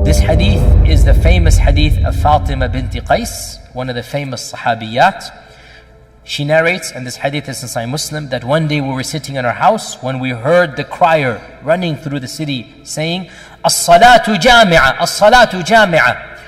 This hadith is the famous hadith of Fatima binti Qais, one of the famous sahabiyat. She narrates, and this hadith is in Sahih Muslim, that one day we were sitting in our house when we heard the crier running through the city saying, As-salatu jami'a, as-salatu jami'a.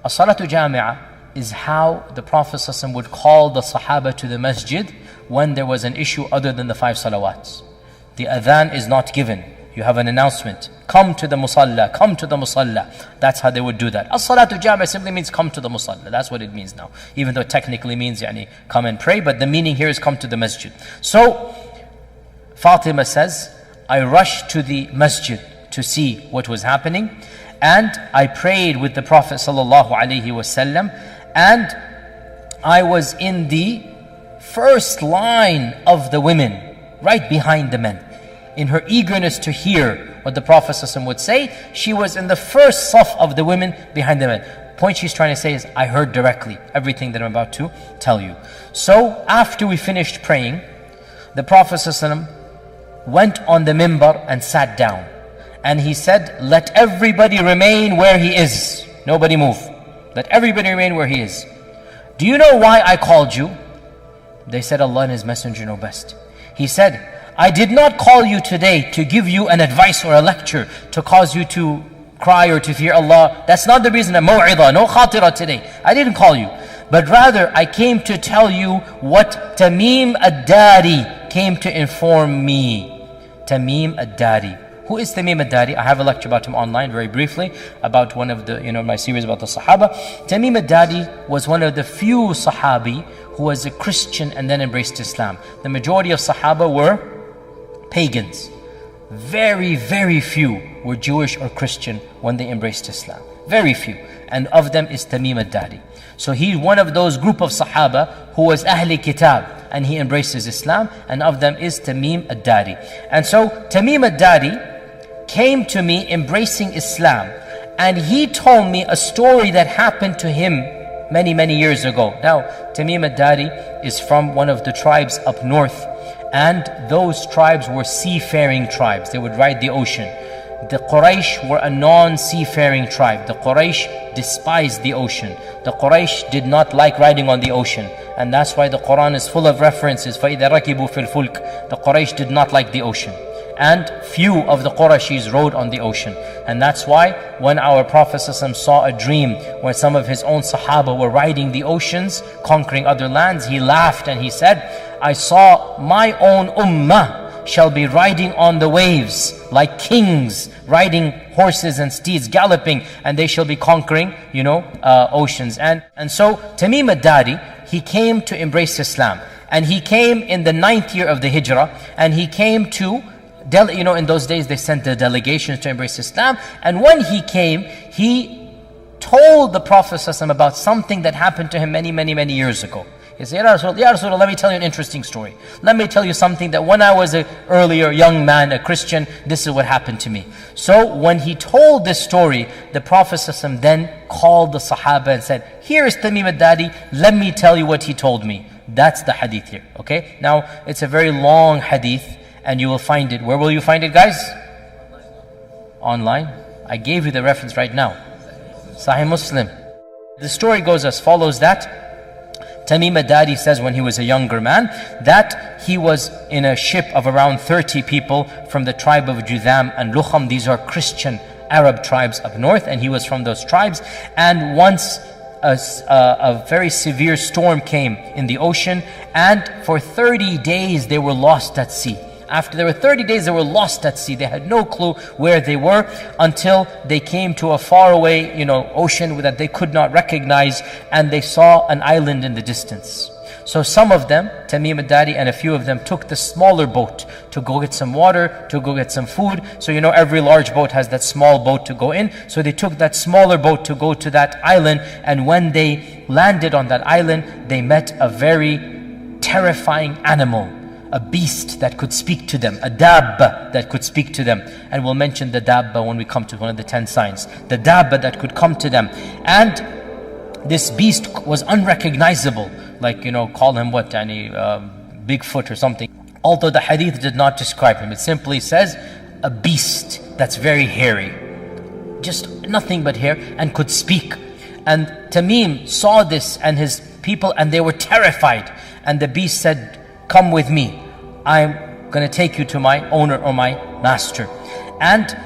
As-salatu jami'a is how the Prophet ﷺ would call the Sahaba to the masjid when there was an issue other than the 5 salawats. The adhan is not given. You have an announcement. Come to the musalla, come to the musalla. That's how they would do that. As-salatu jami'a simply means come to the musalla. That's what it means now. Even though it technically means come and pray, but the meaning here is come to the masjid. So, Fatima says, I rushed to the masjid to see what was happening. And I prayed with the Prophet ﷺ. And I was in the first line of the women, right behind the men. In her eagerness to hear what the Prophet ﷺ would say, she was in the first saf of the women behind the men. Point she's trying to say is, I heard directly everything that I'm about to tell you. So after we finished praying, the Prophet ﷺ went on the minbar and sat down. And he said, let everybody remain where he is. Nobody move. Let everybody remain where he is. Do you know why I called you? They said, Allah and His Messenger know best. He said, I did not call you today to give you an advice or a lecture to cause you to cry or to fear Allah. That's not the reason. A maw'idah, no khatira today. I didn't call you. But rather, I came to tell you what TAMIM AD-DARI came to inform me. TAMIM AD-DARI. Who is TAMIM AD-DARI? I have a lecture about him online very briefly, about one of the, my series about the Sahaba. TAMIM AD-DARI was one of the few Sahabi who was a Christian and then embraced Islam. The majority of Sahaba were pagans. Very, very few were Jewish or Christian when they embraced Islam. Very few. And of them is TAMIM AD-DARI. So he's one of those group of Sahaba who was Ahli Kitab and he embraces Islam, and of them is TAMIM AD-DARI. And so TAMIM AD-DARI came to me embracing Islam, and he told me a story that happened to him many, many years ago. Now, TAMIM AD-DARI is from one of the tribes up north, and those tribes were seafaring tribes. They would ride the ocean. The Quraysh were a non-seafaring tribe. The Quraysh despised the ocean. The Quraysh did not like riding on the ocean. And that's why the Quran is full of references. فَإِذَا رَكِبُوا فِي الْفُلْكِ. The Quraysh did not like the ocean. And few of the Qurayshis rode on the ocean. And that's why when our Prophet ﷺ saw a dream where some of his own Sahaba were riding the oceans, conquering other lands, he laughed and he said, I saw my own ummah shall be riding on the waves like kings, riding horses and steeds, galloping, and they shall be conquering, oceans. And so TAMIM AD-DARI, he came to embrace Islam. And he came in the 9th year of the Hijrah, and he came to in those days they sent the delegations to embrace Islam. And when he came, he told the Prophet ﷺ about something that happened to him many, many, many years ago. He said, Ya Rasulullah, let me tell you an interesting story. Let me tell you something that when I was an earlier young man, a Christian, this is what happened to me. So when he told this story, the Prophet ﷺ then called the Sahaba and said, here is TAMIM AD-DARI, let me tell you what he told me. That's the hadith here, okay? Now, it's a very long hadith, and you will find it. Where will you find it, guys? Online. I gave you the reference right now. Sahih Muslim. The story goes as follows, that TAMIM AD-DARI says when he was a younger man, that he was in a ship of around 30 people from the tribe of Judham and Lukham. These are Christian Arab tribes up north, and he was from those tribes. And once a very severe storm came in the ocean, and for 30 days they were lost at sea. After there were 30 days, they were lost at sea. They had no clue where they were until they came to a faraway, ocean that they could not recognize, and they saw an island in the distance. So some of them, TAMIM AD-DARI and a few of them, took the smaller boat to go get some water, to go get some food. So every large boat has that small boat to go in. So they took that smaller boat to go to that island, and when they landed on that island, they met a very terrifying animal. A beast that could speak to them, a dabba that could speak to them. And we'll mention the dabba when we come to one of the 10 signs. The dabba that could come to them. And this beast was unrecognizable. Like, call him what? Bigfoot or something. Although the hadith did not describe him. It simply says, a beast that's very hairy. just nothing but hair, and could speak. And Tamim saw this and his people, and they were terrified. And the beast said, come with me. I'm going to take you to my owner or my master. And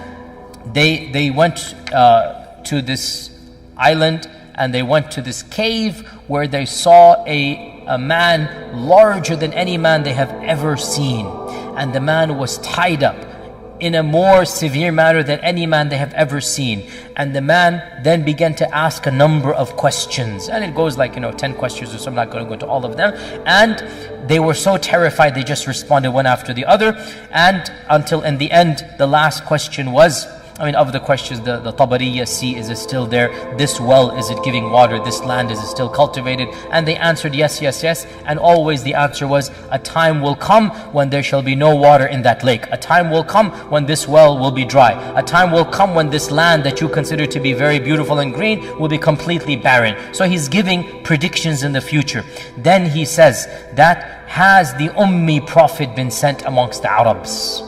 they went to this island, and they went to this cave where they saw a man larger than any man they have ever seen. And the man was tied up in a more severe manner than any man they have ever seen. And the man then began to ask a number of questions. And it goes like, 10 questions or so. I'm not going to go into all of them. And they were so terrified, they just responded one after the other. And until in the end, the last question was, of the questions, the Tabariya sea, is it still there? This well, is it giving water? This land, is it still cultivated? And they answered yes, yes, yes. And always the answer was, a time will come when there shall be no water in that lake. A time will come when this well will be dry. A time will come when this land that you consider to be very beautiful and green will be completely barren. So he's giving predictions in the future. Then he says that, has the Ummi Prophet been sent amongst the Arabs?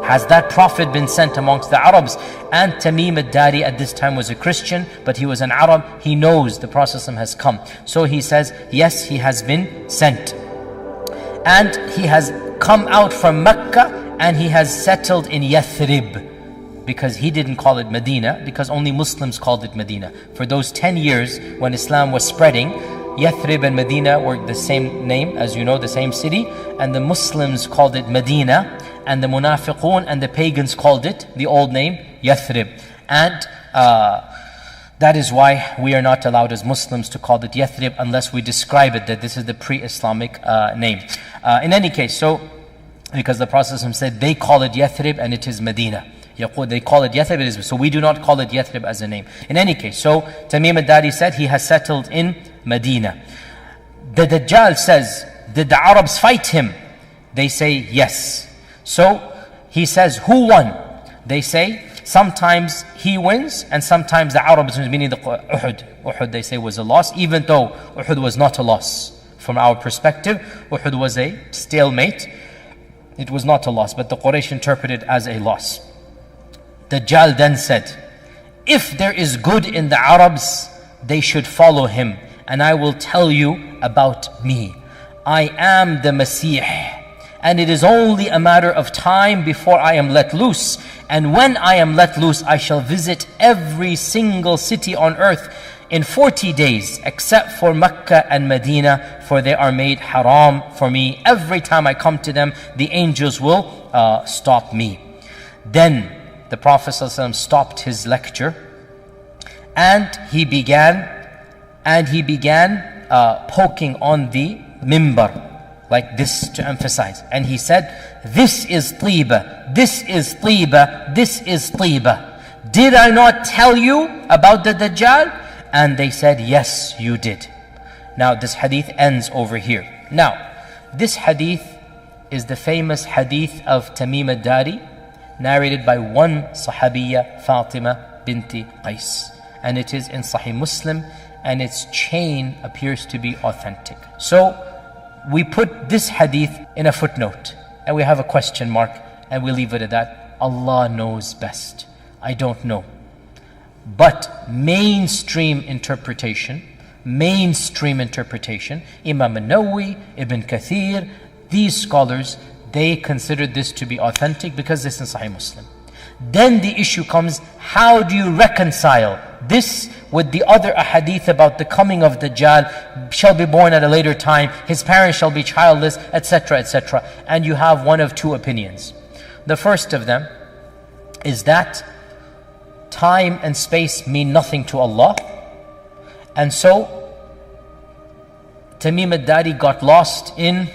Has that Prophet been sent amongst the Arabs? And Tamim AD-DARI at this time was a Christian, but he was an Arab. He knows the Prophet has come. So he says, yes, he has been sent. And he has come out from Mecca, and he has settled in Yathrib. Because he didn't call it Medina, because only Muslims called it Medina. For those 10 years when Islam was spreading, Yathrib and Medina were the same name, as you know, the same city. And the Muslims called it Medina, and the Munafiqun and the pagans called it the old name Yathrib. And that is why we are not allowed as Muslims to call it Yathrib unless we describe it that this is the pre-Islamic name. In any case, so because the Prophet said they call it Yathrib and it is Medina. They call it Yathrib, it is, so we do not call it Yathrib as a name. In any case, so Tamim AD-DARI said he has settled in Medina. The Dajjal says, did the Arabs fight him? They say yes. So he says, who won? They say, sometimes he wins and sometimes the Arabs wins, meaning the Uhud. Uhud, they say, was a loss, even though Uhud was not a loss. From our perspective, Uhud was a stalemate. It was not a loss, but the Quraysh interpreted it as a loss. Dajjal then said, if there is good in the Arabs, they should follow him. And I will tell you about me. I am the Masih. And it is only a matter of time before I am let loose. And when I am let loose, I shall visit every single city on earth in 40 days, except for Mecca and Medina, for they are made haram for me. Every time I come to them, the angels will stop me. Then the Prophet ﷺ stopped his lecture, and he began poking on the mimbar, like this, to emphasize. And he said, this is Tiba, this is Tiba, this is Tiba. Did I not tell you about the Dajjal? And they said, yes, you did. Now this hadith ends over here. Now, this hadith is the famous hadith of Tamim AD-DARI, narrated by one Sahabiya, Fatima binti Qais. And it is in Sahih Muslim, and its chain appears to be authentic. So, we put this hadith in a footnote, and we have a question mark, and we leave it at that. Allah knows best. I don't know. But mainstream interpretation, Imam An-Nawawi, Ibn Kathir, these scholars, they considered this to be authentic because this is Sahih Muslim. Then the issue comes, how do you reconcile this with the other ahadith about the coming of Dajjal, shall be born at a later time, his parents shall be childless, etc., etc. And you have one of two opinions. The first of them is that time and space mean nothing to Allah. And so Tamim AD-DARI got lost in,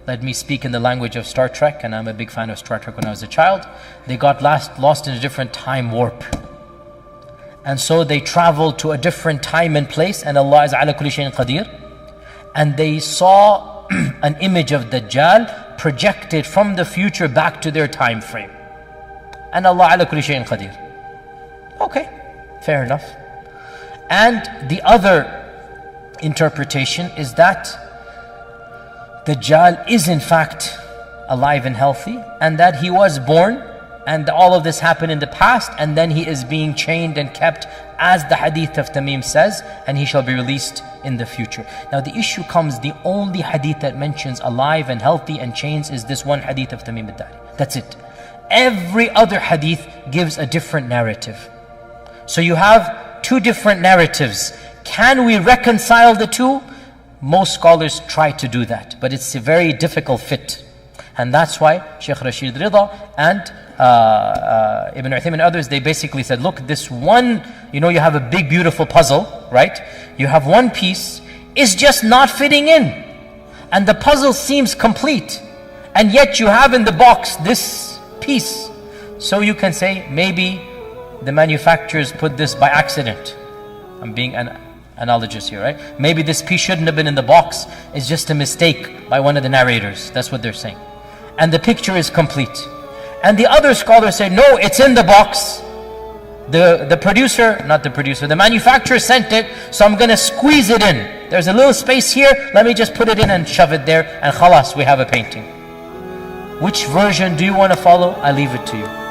let me speak in the language of Star Trek, and I'm a big fan of Star Trek when I was a child. They got lost in a different time warp. And so they traveled to a different time and place, and Allah is ala kulli shayin qadir. And they saw an image of Dajjal projected from the future back to their time frame. And Allah ala kulli shayin qadir. Okay, fair enough. And the other interpretation is that Dajjal is in fact alive and healthy, and that he was born and all of this happened in the past, and then he is being chained and kept as the hadith of Tamim says, and he shall be released in the future. Now the issue comes, the only hadith that mentions alive and healthy and chains is this one hadith of Tamim AD-DARI. That's it. Every other hadith gives a different narrative. So you have two different narratives. Can we reconcile the two? Most scholars try to do that, but it's a very difficult fit. And that's why Shaykh Rashid Rida and Ibn Uthaymin and others, they basically said, look, this one, you have a big beautiful puzzle, right? You have one piece, is just not fitting in. And the puzzle seems complete. And yet you have in the box this piece. So you can say, maybe the manufacturers put this by accident. I'm being an analogous here, right? Maybe this piece shouldn't have been in the box. It's just a mistake by one of the narrators. That's what they're saying. And the picture is complete. And the other scholars say, no, it's in the box. The manufacturer sent it, so I'm going to squeeze it in. There's a little space here, let me just put it in and shove it there, and khalas, we have a painting. Which version do you want to follow? I leave it to you.